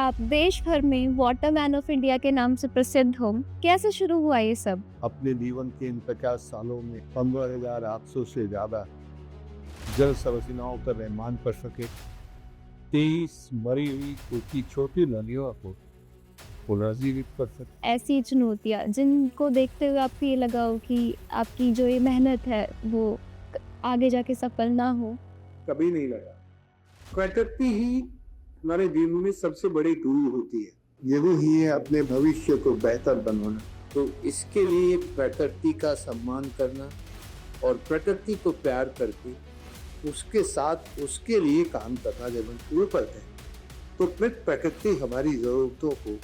आप देश भर में वाटर मैन ऑफ इंडिया के नाम से प्रसिद्ध हो। कैसे शुरू हुआ ये सब? अपने जीवन के इन 50 सालों में 15,800 से ज़्यादा जल संरचनाओं का निर्माण कर सके, 23 मरी हुई छोटी छोटी नदियों को पुनर्जीवित कर सके। ऐसी चुनौतियाँ जिनको देखते हुए आपको ये लगा हो कि आपकी जो ये मेहनत है वो आगे जाके सफल ना हो? कभी नहीं लगा। प्रकृति ही हमारे जीवन में सबसे बड़ी गुरु होती है। यही ही है अपने भविष्य को बेहतर बनाना। तो इसके लिए प्रकृति का सम्मान करना और प्रकृति को प्यार करके उसके साथ उसके लिए काम करना जब हम शुरू करते हैं तो प्रकृति हमारी जरूरतों को,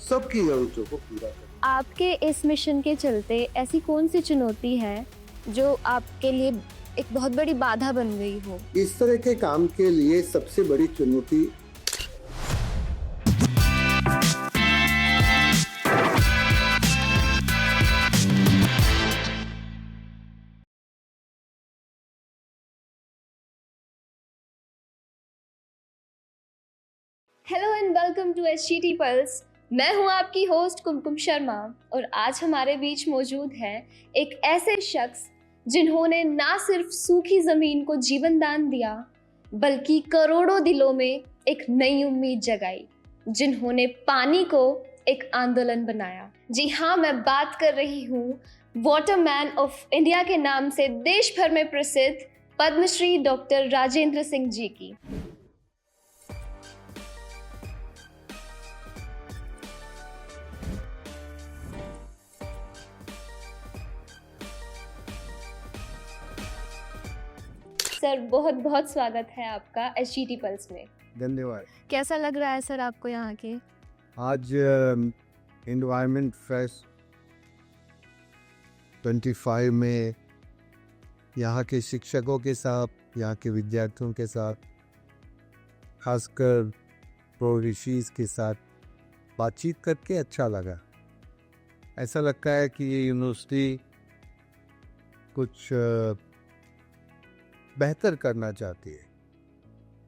सबकी जरूरतों को पूरा करती है। आपके इस मिशन के चलते ऐसी कौन सी चुनौती है जो आपके लिए एक बहुत बड़ी बाधा बन गई हो? इस तरह के काम के लिए सबसे बड़ी चुनौती hello and welcome to HTT pulse. मैं हूं आपकी होस्ट कुमकुम शर्मा और आज हमारे बीच मौजूद है एक ऐसे शख्स जिन्होंने ना सिर्फ सूखी जमीन को जीवन दान दिया बल्कि करोड़ों दिलों में एक नई उम्मीद जगाई, जिन्होंने पानी को एक आंदोलन बनाया। जी हाँ, मैं बात कर रही हूँ वाटर मैन ऑफ इंडिया के नाम से देश भर में प्रसिद्ध पद्मश्री डॉक्टर राजेंद्र सिंह जी की। सर, बहुत बहुत स्वागत है आपका एचटीटी पल्स में। धन्यवाद। कैसा लग रहा है सर आपको यहाँ के? आज एनवायरनमेंट फेस्ट 25 में यहाँ के शिक्षकों के साथ, यहाँ के विद्यार्थियों के साथ, खासकर प्रोविशीज के साथ बातचीत करके अच्छा लगा। ऐसा लगता है कि ये यूनिवर्सिटी कुछ बेहतर करना चाहती है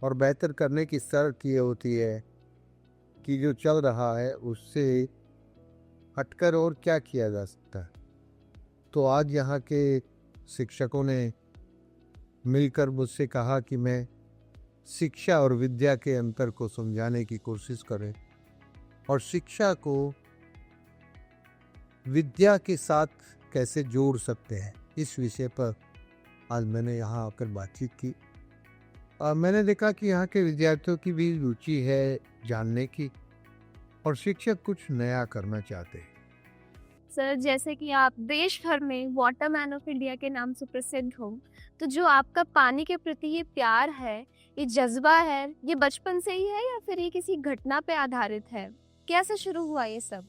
और बेहतर करने की शर्त ये होती है कि जो चल रहा है उससे हटकर और क्या किया जा सकता है। तो आज यहाँ के शिक्षकों ने मिलकर मुझसे कहा कि मैं शिक्षा और विद्या के अंतर को समझाने की कोशिश करें और शिक्षा को विद्या के साथ कैसे जोड़ सकते हैं, इस विषय पर आज मैंने यहाँ आकर बातचीत की। मैंने देखा कि यहाँ के विद्यार्थियों की भी रुचि है जानने की और शिक्षक कुछ नया करना चाहते हैं। सर, जैसे कि आप देश भर में वाटर मैन ऑफ इंडिया के नाम से प्रसिद्ध हो, तो जो आपका पानी के प्रति ये प्यार है, ये जज्बा है, ये बचपन से ही है या फिर ये किसी घटना पे आधारित है? कैसे शुरू हुआ ये सब?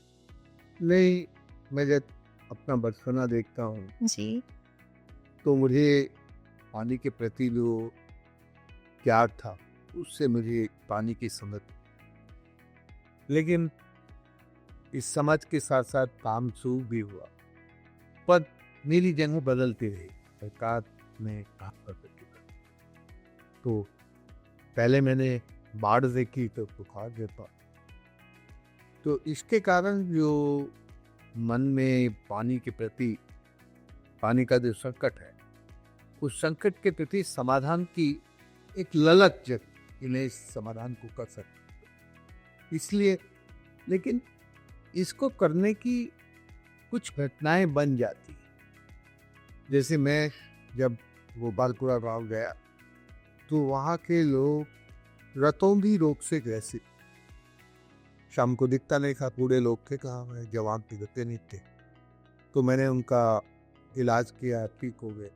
नहीं, मैं जब अपना बचपना देखता हूँ जी। तो मुझे पानी के प्रति जो प्यार था उससे मुझे पानी की समझ, लेकिन इस समझ के साथ साथ काम शुरू भी हुआ। पर मेरी जगह बदलती रही, सरकार में काम करते तो पहले मैंने बाढ़ देखी तो बुखार देखा। तो इसके कारण जो मन में पानी के प्रति, पानी का जो संकट है, उस संकट के प्रति समाधान की एक ललक जग, इन्हें इस समाधान को कर सकते। इसलिए, लेकिन इसको करने की कुछ घटनाएं बन जाती। जैसे मैं जब वो बालपुरा गांव गया तो वहाँ के लोग रतों भी रोग से ग्रसित, शाम को दिखता नहीं था, बूढ़े लोग थे, कहाँ मैं जवान दिखते नहीं थे। तो मैंने उनका इलाज किया, ठीक हो गए।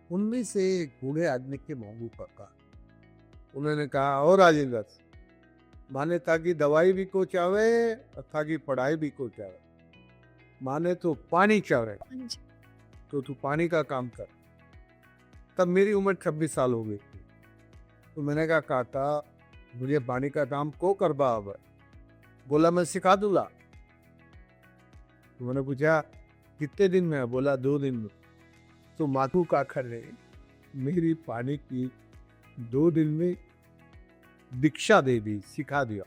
उनमें से एक बूढ़े आदमी के मुंह पका, उन्होंने कहा, और राजेंद्र माने ताकि दवाई भी को चावे और ताकि पढ़ाई भी को चावे, माने तो पानी चावे, तो तू पानी का काम कर। तब मेरी उम्र 26 साल हो गई थी। तो मैंने कहा, काका मुझे पानी का काम को करवा अब? बोला, मैं सिखा दूंगा। तो मैंने पूछा, कितने दिन में? बोला, 2 दिन में। तो माथू काखर ने मेरी पानी की 2 दिन में दीक्षा दे दी, सिखा दिया।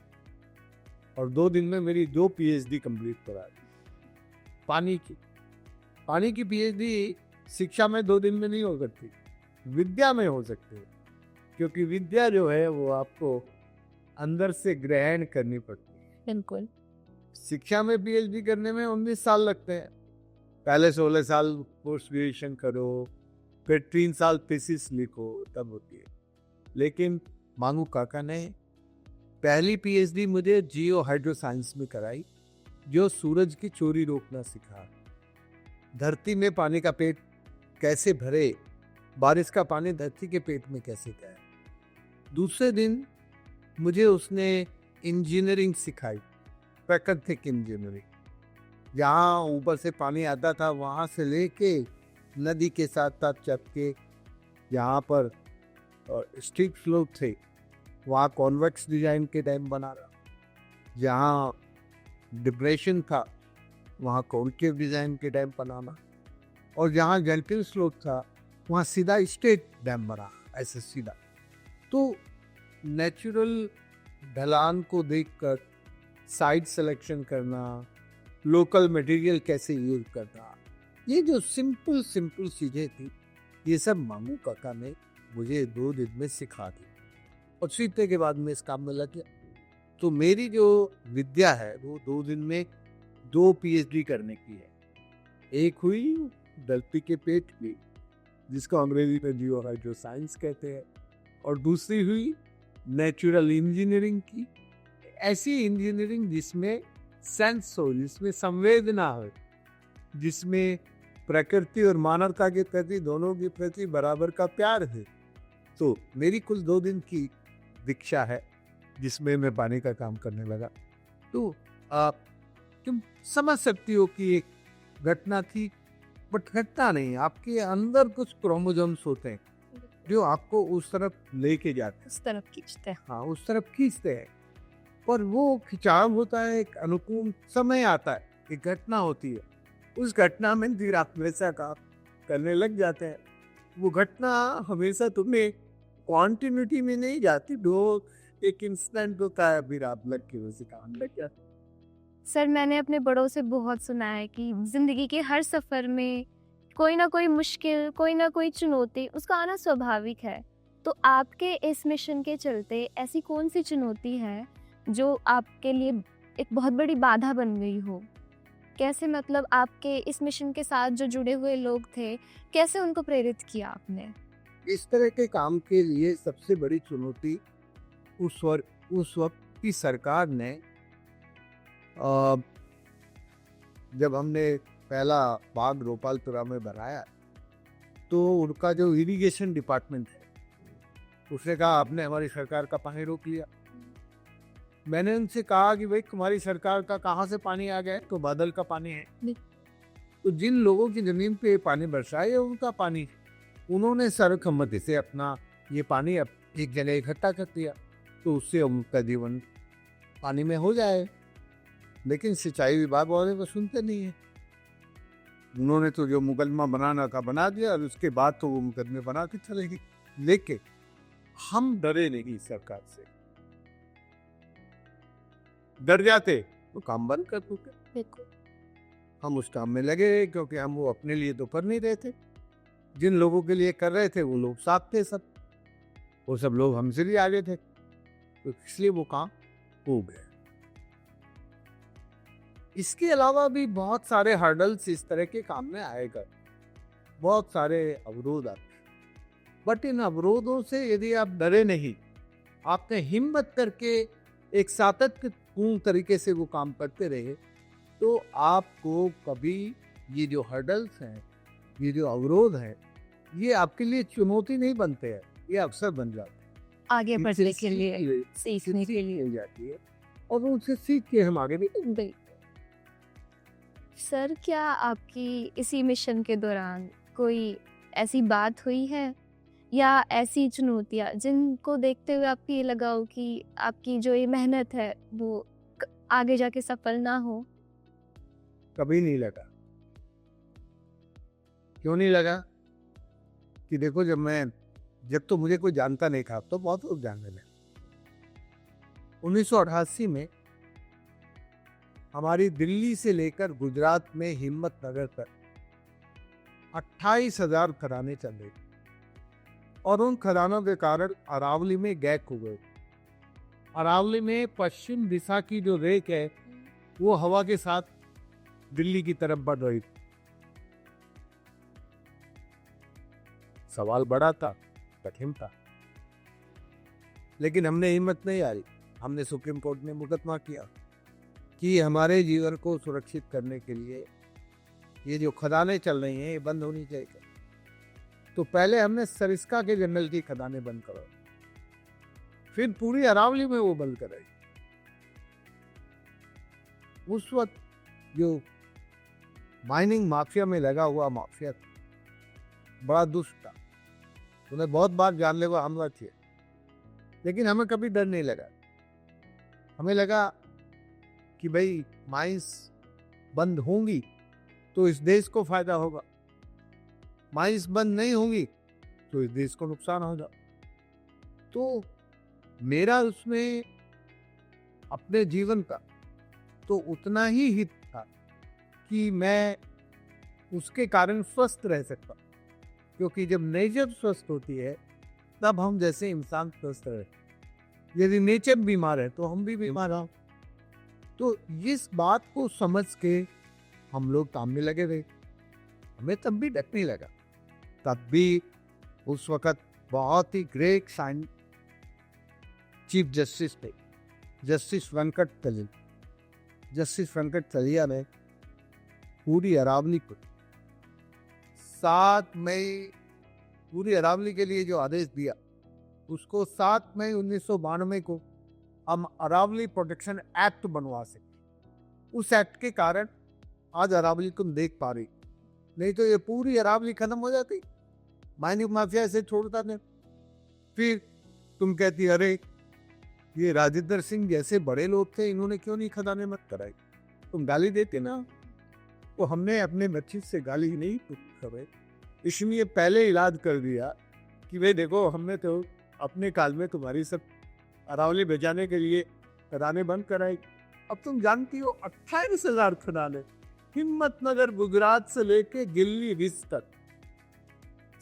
और 2 दिन में मेरी 2 पीएचडी कंप्लीट करा दी। पानी की पीएचडी शिक्षा में 2 दिन में नहीं हो सकती, विद्या में हो सकती है, क्योंकि विद्या जो है वो आपको अंदर से ग्रहण करनी पड़ती है। बिल्कुल। शिक्षा में पीएचडी करने में 19 साल लगते हैं। पहले 16 साल पोस्ट ग्रेजुएशन करो, फिर 3 साल थीसिस लिखो, तब होती है। लेकिन मांगू काका ने पहली पीएचडी मुझे जियो हाइड्रो साइंस में कराई, जो सूरज की चोरी रोकना सिखा, धरती में पानी का पेट कैसे भरे, बारिश का पानी धरती के पेट में कैसे जाए। दूसरे दिन मुझे उसने इंजीनियरिंग सिखाई, प्राकृतिक इंजीनियरिंग। जहाँ ऊपर से पानी आता था वहाँ से लेके नदी के साथ साथ चपके, जहाँ पर स्ट्रीट स्लोप थे वहाँ कॉन्वेक्स डिजाइन के डैम बना रहा, जहाँ डिप्रेशन था वहाँ कॉन्केव डिजाइन के डैम बनाना, और जहाँ जेंटल स्लोप था वहाँ सीधा स्ट्रेट डैम बना, ऐसे सीधा। तो नेचुरल ढलान को देखकर साइड सिलेक्शन करना, लोकल मटेरियल कैसे यूज करना, ये जो सिंपल चीजें थी, ये सब मामू काका ने मुझे 2 दिन में सिखा दी, और सीखने के बाद मैं इस काम में लग गया। तो मेरी जो विद्या है वो 2 दिन में 2 पीएचडी करने की है। एक हुई धरती के पेट की, जिसको अंग्रेजी में जियो हाइड्रो साइंस कहते हैं, और दूसरी हुई नेचुरल इंजीनियरिंग की, ऐसी इंजीनियरिंग जिसमें सेंस हो, जिसमें संवेदना हो, जिसमें प्रकृति और मानवता के प्रति, दोनों के प्रति बराबर का प्यार है। तो मेरी कुल 2 दिन की दीक्षा है जिसमें मैं पानी का काम करने लगा। तो आप तुम समझ सकती हो कि एक घटना थी, बट घटना नहीं, आपके अंदर कुछ क्रोमोसोम्स होते हैं जो आपको उस तरफ लेके जाते हैं, उस तरफ खींचते हैं। हाँ, उस तरफ खींचते हैं। पर वो खिंचाव होता है, एक अनुकूल समय आता है, एक घटना होती है, उस घटना में फिर आप वैसा काम करने लग जाते हैं। वो घटना हमेशा तुम्हें क्वांटिटी में नहीं जाती, दो एक इंस्टेंट होता है, फिर आप लग के वैसे काम लग जाते। सर, मैंने अपने बड़ों से बहुत सुना है कि जिंदगी के हर सफर में कोई ना कोई मुश्किल, कोई ना कोई चुनौती, उसका आना स्वाभाविक है। तो आपके इस मिशन के चलते ऐसी कौन सी चुनौती है जो आपके लिए एक बहुत बड़ी बाधा बन गई हो? कैसे, मतलब आपके इस मिशन के साथ जो जुड़े हुए लोग थे, कैसे उनको प्रेरित किया आपने? इस तरह के काम के लिए सबसे बड़ी चुनौती उस वक्त की सरकार ने, जब हमने पहला बाग रोपालपुरा में बनाया, तो उनका जो इरिगेशन डिपार्टमेंट है उसने कहा आपने हमारी सरकार का पानी रोक लिया। मैंने उनसे कहा कि भाई तुम्हारी सरकार का कहाँ से पानी आ गया? तो बादल का पानी है। तो जिन लोगों की जमीन पे पानी बरसा है उनका पानी है। उन्होंने सर्वसम्मति से अपना ये पानी अब एक जगह इकट्ठा कर दिया, तो उससे उनका जीवन पानी में हो जाए। लेकिन सिंचाई विभाग वाले वो सुनते नहीं है। उन्होंने तो जो मुकदमा बनाना था बना दिया, और उसके बाद तो वो मुकदमे बना के चलेगी। लेकिन हम डरे नहीं सरकार से, डर जाते तो काम बंद कर देते। बिल्कुल। हम उस काम में लगे, क्योंकि हम वो अपने लिए तो कर नहीं रहे थे, जिन लोगों के लिए कर रहे थे वो लोग साथ थे, सब वो सब लोग हमसे भी आगे थे, तो इसलिए वो काम हो गया। इसके अलावा भी बहुत सारे हर्डल्स इस तरह के काम में आएगा, बहुत सारे अवरोध आते, बट इन अवरोधों से यदि आप डरे नहीं, आपने हिम्मत करके एक सातत्यपूर्ण तरीके से वो काम करते रहे, तो आपको कभी ये जो हर्डल्स हैं, ये जो अवरोध हैं, ये आपके लिए चुनौती नहीं बनते हैं, ये अवसर बन जाते हैं आगे बढ़ने के लिए, सीखने के लिए हो जाती है, और उनसे सीख के हम आगे भी। सर, क्या आपकी इसी मिशन के दौरान कोई ऐसी बात हुई है या ऐसी चुनौतियाँ जिनको देखते हुए आपको ये लगा हो कि आपकी जो ये मेहनत है वो आगे जाके सफल ना हो? कभी नहीं लगा। क्यों नहीं लगा? कि देखो, जब तो मुझे कोई जानता नहीं था, तो बहुत लोग जानने लगे। 1988 में हमारी दिल्ली से लेकर गुजरात में हिम्मत नगर तक 28,000 खदानें चल रही थी और उन खदानों के कारण अरावली में गैक हो गए। अरावली में पश्चिम दिशा की जो रेख है वो हवा के साथ दिल्ली की तरफ बढ़ रही थी। सवाल बड़ा था, कठिन था, लेकिन हमने हिम्मत नहीं हारी। हमने सुप्रीम कोर्ट में मुकदमा किया कि हमारे जीवन को सुरक्षित करने के लिए ये जो खदानें चल रही हैं ये बंद होनी चाहिए। तो पहले हमने सरिस्का के जंगल की खदानें बंद करवाई, फिर पूरी अरावली में वो बंद कराई। उस वक्त जो माइनिंग माफिया में लगा हुआ माफिया था बड़ा दुष्ट था, उन्हें बहुत बार जानलेवा हमला किया, लेकिन हमें कभी डर नहीं लगा। हमें लगा कि भाई माइंस बंद होंगी तो इस देश को फायदा होगा, माइंस बंद नहीं होंगी तो इस देश को नुकसान होगा। तो मेरा उसमें अपने जीवन का तो उतना ही हित था कि मैं उसके कारण स्वस्थ रह सकता, क्योंकि जब नेचर स्वस्थ होती है तब हम जैसे इंसान स्वस्थ रहे। यदि नेचर बीमार है तो हम भी बीमार हैं। तो इस बात को समझ के हम लोग काम में लगे रहे। हमें तब भी डर नहीं लगा। तब भी उस वक्त बहुत ही ग्रेट साइन चीफ जस्टिस थे, जस्टिस वेंकट तलिया। जस्टिस वेंकट तलिया ने पूरी अरावली को 7 मई पूरी अरावली के लिए जो आदेश दिया, उसको 7 मई 1992 को हम अरावली प्रोटेक्शन एक्ट बनवा सके। उस एक्ट के कारण आज अरावली तुम देख पा रही, नहीं तो ये पूरी अरावली खत्म हो जाती, माइनिंग माफिया इसे छोड़ता नहीं। फिर तुम कहती अरे ये राजेंद्र सिंह जैसे बड़े लोग थे, इन्होंने क्यों नहीं खदानें मत कराई, तुम गाली देते ना। तो हमने अपने बच्ची से गाली नहीं करे, इसलिए पहले इलाज कर दिया कि भाई देखो हमने तो अपने काल में तुम्हारी सब अरावली बचाने के लिए खदानें बंद कराई। अब तुम जानती हो 28,000 खदानें हिम्मत नगर गुजरात से लेके दिल्ली रिज तक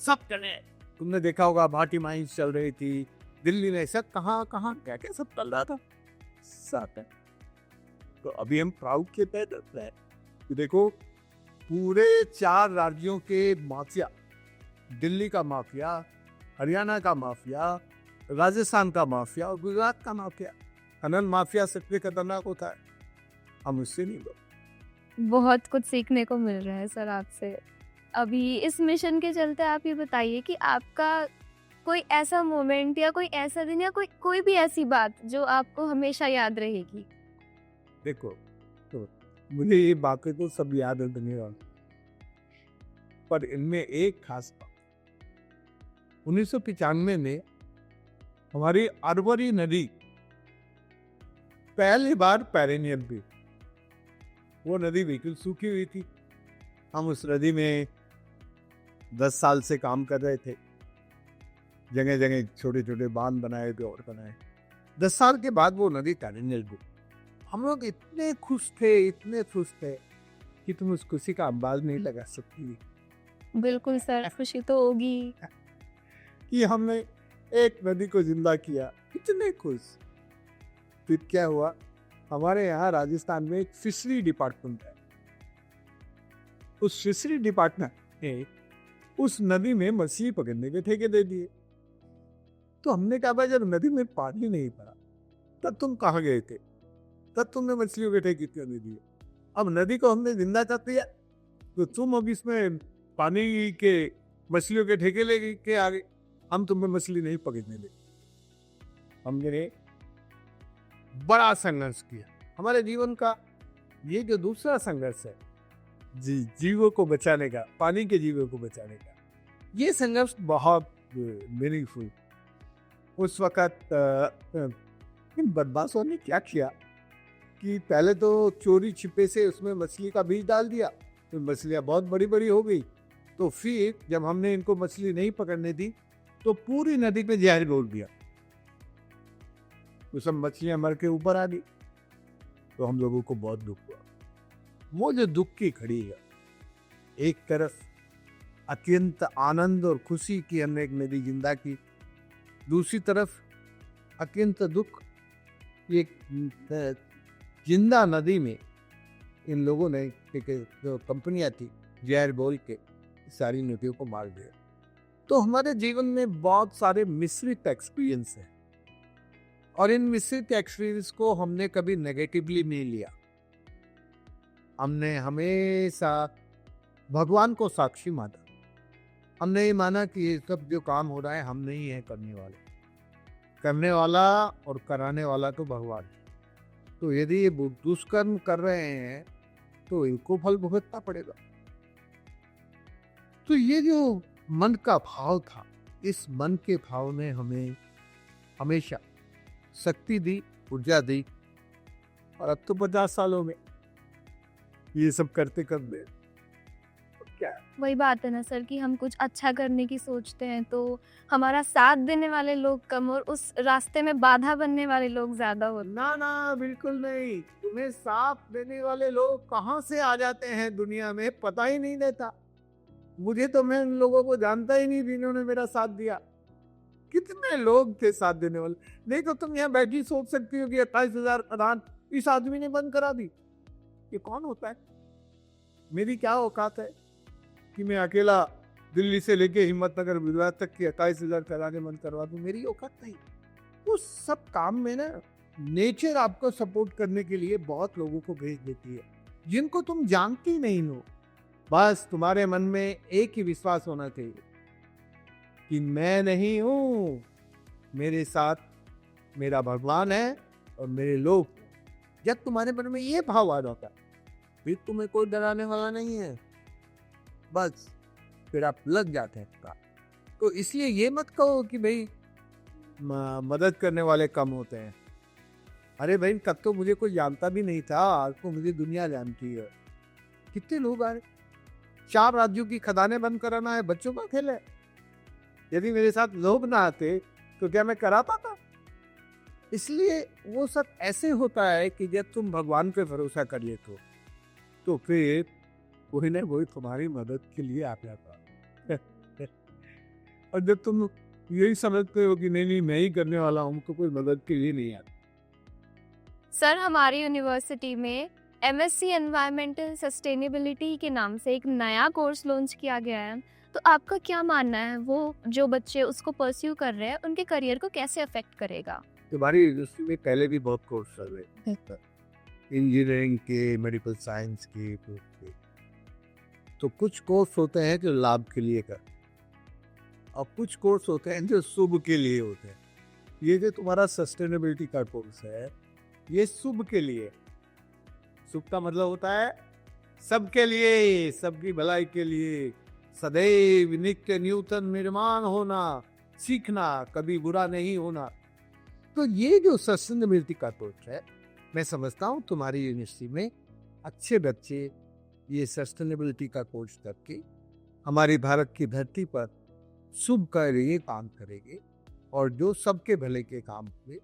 सब चले। तुमने देखा होगा भाटी माइंस चल रही थी दिल्ली में, सब कहाँ कहाँ क्या क्या सब चल रहा था साथ है। तो अभी हम प्राउड के तहत हैं कि देखो पूरे 4 राज्यों के माफिया, दिल्ली का माफिया, हरियाणा का माफिया, राजस्थान का माफिया और गुजरात का माफिया, खनन माफिया सबसे खतरनाक होता है, हम उससे नहीं बोल। बहुत कुछ सीखने को मिल रहा है सर आपसे। अभी इस मिशन के चलते आप ये बताइए कि आपका कोई ऐसा मोमेंट या कोई ऐसा दिन या कोई भी ऐसी बात जो आपको हमेशा याद रहेगी। देखो तो मुझे ये बातें तो सब याद है दुनिया, पर इनमें एक खास बात 1995 में हमारी अरवरी नदी पहली बार पेरिनियल भी, वो नदी बिल्कुल सूखी हुई थी। हम उस नदी में 10 साल से काम कर रहे थे, जगह जगह छोटे छोटे बांध बनाए थे और बनाए। 10 साल के बाद वो नदी पेरिनियल भी, हम लोग इतने खुश थे कि तुम उस खुशी का अंदाज नहीं लगा सकती। बिल्कुल सर, खुशी तो होगी कि हमने एक नदी को जिंदा किया, इतने खुश। फिर क्या हुआ, हमारे यहाँ राजस्थान में एक फिशरी डिपार्टमेंट है, उस फिशरी डिपार्टमेंट ने उस नदी में मछली पकड़ने के ठेके दे दिए। तो हमने कहा भाई जब नदी में पानी नहीं पड़ा तब तुम कहाँ गए थे, तब तुमने मछलियों के ठेके क्यों नहीं दिए। अब नदी को हमने जिंदा कर दिया तो तुम अब इसमें पानी के मछलियों के ठेके लेके आ गए, हम तुम्हें मछली नहीं पकड़ने दे। हमने बड़ा संघर्ष किया। हमारे जीवन का ये जो दूसरा संघर्ष है जीवों को बचाने का, पानी के जीवों को बचाने का, ये संघर्ष बहुत मीनिंगफुल। उस वक्त इन बदमाशों ने क्या किया कि पहले तो चोरी छिपे से उसमें मछली का बीज डाल दिया, तो मछलियाँ बहुत बड़ी बड़ी हो गई। तो फिर जब हमने इनको मछली नहीं पकड़ने दी तो पूरी नदी पे जहर घोल दिया, तो सब मछलियां मर के ऊपर आ गई। तो हम लोगों को बहुत दुख हुआ। वो जो दुख की घड़ी है, एक तरफ अत्यंत आनंद और खुशी की हमने एक नदी जिंदा की, दूसरी तरफ अत्यंत दुख। एक जिंदा नदी में इन लोगों ने जो कंपनियां थी जहर बोल के सारी नदियों को मार दिया। तो हमारे जीवन में बहुत सारे मिश्रित एक्सपीरियंस हैं और इन मिश्रित एक्सपीरियंस को हमने कभी नेगेटिवली नहीं लिया। हमने हमेशा भगवान को साक्षी माना। हमने ये माना कि ये सब जो काम हो रहा है हम नहीं है करने वाले, करने वाला और कराने वाला तो भगवान है। तो यदि ये दुष्कर्म कर रहे हैं तो इनको फल भुगतना पड़ेगा। तो ये जो मन का भाव था, इस मन के भाव ने हमें हमेशा शक्ति दी, ऊर्जा दी। और अब तो 50 सालों में ये सब करते करते क्या वही बात है ना सर कि हम कुछ अच्छा करने की सोचते हैं तो हमारा साथ देने वाले लोग कम और उस रास्ते में बाधा बनने वाले लोग ज्यादा होते हैं। ना ना, बिल्कुल नहीं। तुम्हें साथ देने वाले लोग कहाँ से आ जाते हैं दुनिया में पता ही नहीं देता। मुझे तो, मैं उन लोगों को जानता ही नहीं जिन्होंने मेरा साथ दिया। कितने लोग थे साथ देने वाले। नहीं तो तुम यहाँ बैठी सोच सकती हो कि 28,000 अदान इस आदमी ने बंद करा दी। ये कौन होता है? मेरी क्या औकात है कि मैं अकेला दिल्ली से लेके हिम्मतनगर गुजरात तक की 28,000 कराने बंद करवा दूं? मेरी औकात नहीं। उस सब काम में ना नेचर आपको सपोर्ट करने के लिए बहुत लोगों को भेज देती है जिनको तुम जानती नहीं हो। बस तुम्हारे मन में एक ही विश्वास होना चाहिए कि मैं नहीं हूं, मेरे साथ मेरा भगवान है और मेरे लोग। जब तुम्हारे मन में ये भाव आ जाता है फिर तुम्हें कोई डराने वाला नहीं है। बस फिर आप लग जाते हैं काम। तो इसलिए ये मत कहो कि भाई मदद करने वाले कम होते हैं। अरे भाई, तब तो मुझे कोई जानता भी नहीं था, आज तो मुझे दुनिया जानती है। कितने लोग आ रहे, 4 राज्यों की खदानें बंद कराना है, बच्चों का खेल है। यदि मेरे साथ लोग ना आते तो क्या मैं करा पाता? इसलिए वो सब ऐसे होता है कि जब तुम भगवान पे भरोसा कर लेते हो तो फिर कोई ना कोई तुम्हारी मदद के लिए आ जाता। और जब तुम यही समझते हो कि नहीं मैं ही करने वाला हूँ तो कोई मदद के लिए नहीं आता। सर, हमारी यूनिवर्सिटी में MSc एनवायरमेंटल सस्टेनेबिलिटी के नाम से एक नया कोर्स लॉन्च किया गया है। तो आपका क्या मानना है, वो जो बच्चे उसको परस्यू कर रहे हैं उनके करियर को कैसे अफेक्ट करेगा? तुम्हारी यूनिवर्सिटी में पहले भी बहुत कोर्स चल रहे हैं, इंजीनियरिंग के, मेडिकल साइंस के। तो कुछ कोर्स होते हैं जो लाभ के लिए कर, और कुछ कोर्स होते हैं जो शुभ के लिए होते हैं। ये जो तुम्हारा सस्टेनेबिलिटी का कोर्स है ये शुभ के लिए। शुभ का मतलब होता है सबके लिए, सबकी भलाई के लिए, सदैव नित्य नूतन निर्माण होना, सीखना, कभी बुरा नहीं होना। तो ये जो सस्टेनेबिलिटी का कोर्स है, मैं समझता हूँ तुम्हारी यूनिवर्सिटी में अच्छे बच्चे ये सस्टेनेबिलिटी का कोर्स करके हमारी भारत की धरती पर शुभ के लिए काम करेंगे और जो सबके भले के काम हुए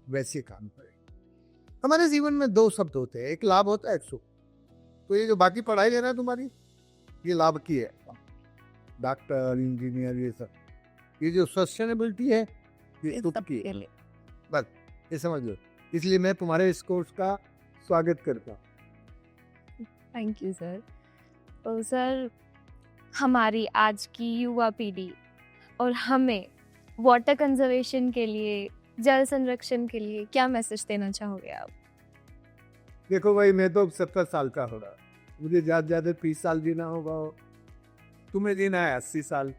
वैसे काम करेंगे। हमारे जीवन में 2 शब्द होते हैं, एक लाभ होता है, एक सुख। तो ये जो बाकी पढ़ाई ले रहा है तुम्हारी, ये लाभ की है, डॉक्टर, इंजीनियर, ये सब। ये जो सस्टेनेबिलिटी है ये सुख की है। बस ये समझ लो। इसलिए मैं तुम्हारे इस कोर्स का स्वागत करता हूँ। Thank you sir. तो सर, हमारी आज की युवा पीढ़ी और हमें वाटर कंजर्वेशन के लिए, जल संरक्षण के लिए क्या मैसेज देना चाहोगे आप? देखो भाई, मैं तो 70 साल का हो रहा, मुझे ज़्यादा 30 साल जीना होगा, तुम्हें जीना है 80 साल।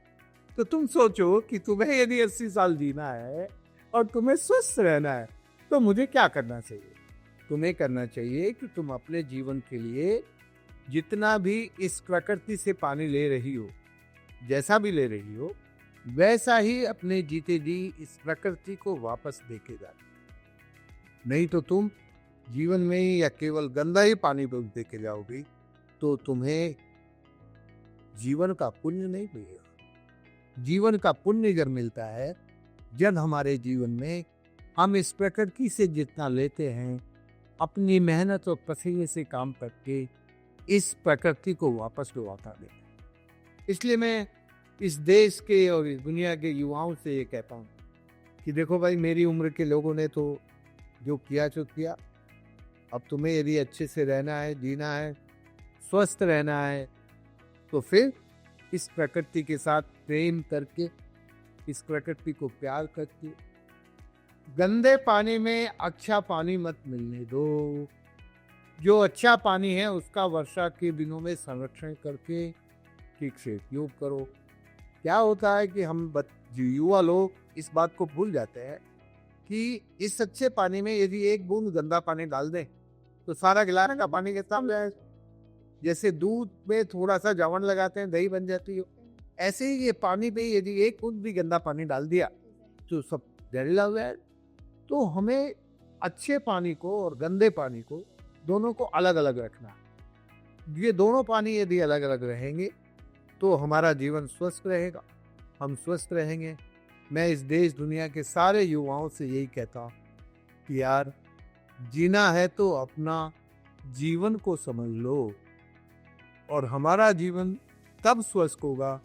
तो तुम सोचो कि तुम्हें यदि 80 साल जीना है और तुम्हें स्वस्थ रहना है तो मुझे क्या करना चाहिए? तुम्हें करना चाहिए कि तुम अपने जीवन के लिए जितना भी इस प्रकृति से पानी ले रही हो, जैसा भी ले रही हो, वैसा ही अपने जीते जी इस प्रकृति को वापस देके जा। नहीं तो तुम जीवन में ही या केवल गंदा ही पानी देके जाओगी तो तुम्हें जीवन का पुण्य नहीं मिलेगा। जीवन का पुण्य जब मिलता है जब हमारे जीवन में हम इस प्रकृति से जितना लेते हैं अपनी मेहनत और पसीने से काम करके इस प्रकृति को वापस लौटा देते हैं। इसलिए मैं इस देश के और इस दुनिया के युवाओं से ये कहता हूँ कि देखो भाई, मेरी उम्र के लोगों ने तो जो किया सो किया। अब तुम्हें यदि अच्छे से रहना है, जीना है, स्वस्थ रहना है, तो फिर इस प्रकृति के साथ प्रेम करके, इस प्रकृति को प्यार करके, गंदे पानी में अच्छा पानी मत मिलने दो। जो अच्छा पानी है उसका वर्षा के दिनों में संरक्षण करके ठीक से उपयोग करो। क्या होता है कि हम युवा लोग इस बात को भूल जाते हैं कि इस अच्छे पानी में यदि एक बूंद गंदा पानी डाल दें तो सारा गिलास का पानी कैसा हो जाए। जैसे दूध में थोड़ा सा जवन लगाते हैं, दही बन जाती है, ऐसे ही ये पानी पे यदि एक बूंद भी गंदा पानी डाल दिया तो सब जहरीला हो जाए। तो हमें अच्छे पानी को और गंदे पानी को दोनों को अलग अलग रखना। ये दोनों पानी यदि अलग अलग रहेंगे तो हमारा जीवन स्वस्थ रहेगा, हम स्वस्थ रहेंगे। मैं इस देश दुनिया के सारे युवाओं से यही कहता हूँ कि यार, जीना है तो अपना जीवन को समझ लो, और हमारा जीवन तब स्वस्थ होगा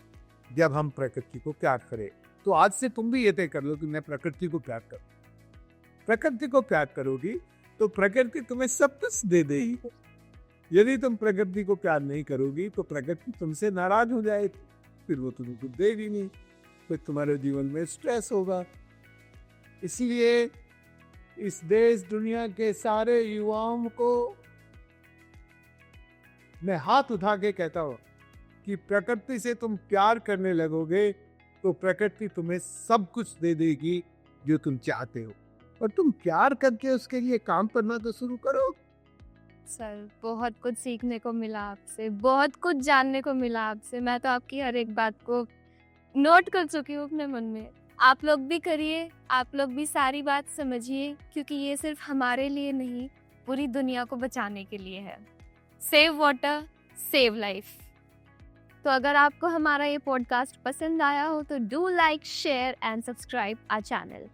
जब हम प्रकृति को प्यार करें। तो आज से तुम भी ये तय कर लो कि मैं प्रकृति को प्यार करूँ। प्रकृति को प्यार करोगी तो प्रकृति तुम्हें सब कुछ दे देगी। यदि तुम प्रकृति को प्यार नहीं करोगी तो प्रकृति तुमसे नाराज हो जाएगी, फिर वो तुम्हें कुछ देगी नहीं, फिर तुम्हारे जीवन में स्ट्रेस होगा। इसलिए इस देश दुनिया के सारे युवाओं को मैं हाथ उठा के कहता हूँ कि प्रकृति से तुम प्यार करने लगोगे तो प्रकृति तुम्हें सब कुछ दे देगी जो तुम चाहते हो, और तुम प्यार करके उसके लिए काम करना तो शुरू करो। सर, बहुत कुछ सीखने को मिला आपसे, बहुत कुछ जानने को मिला आपसे। मैं तो आपकी हर एक बात को नोट कर चुकी हूँ अपने मन में। आप लोग भी करिए, आप लोग भी सारी बात समझिए, क्योंकि ये सिर्फ हमारे लिए नहीं, पूरी दुनिया को बचाने के लिए है। Save water, save life. तो अगर आपको हमारा ये पॉडकास्ट पसंद आया हो तो do like, share and subscribe our channel.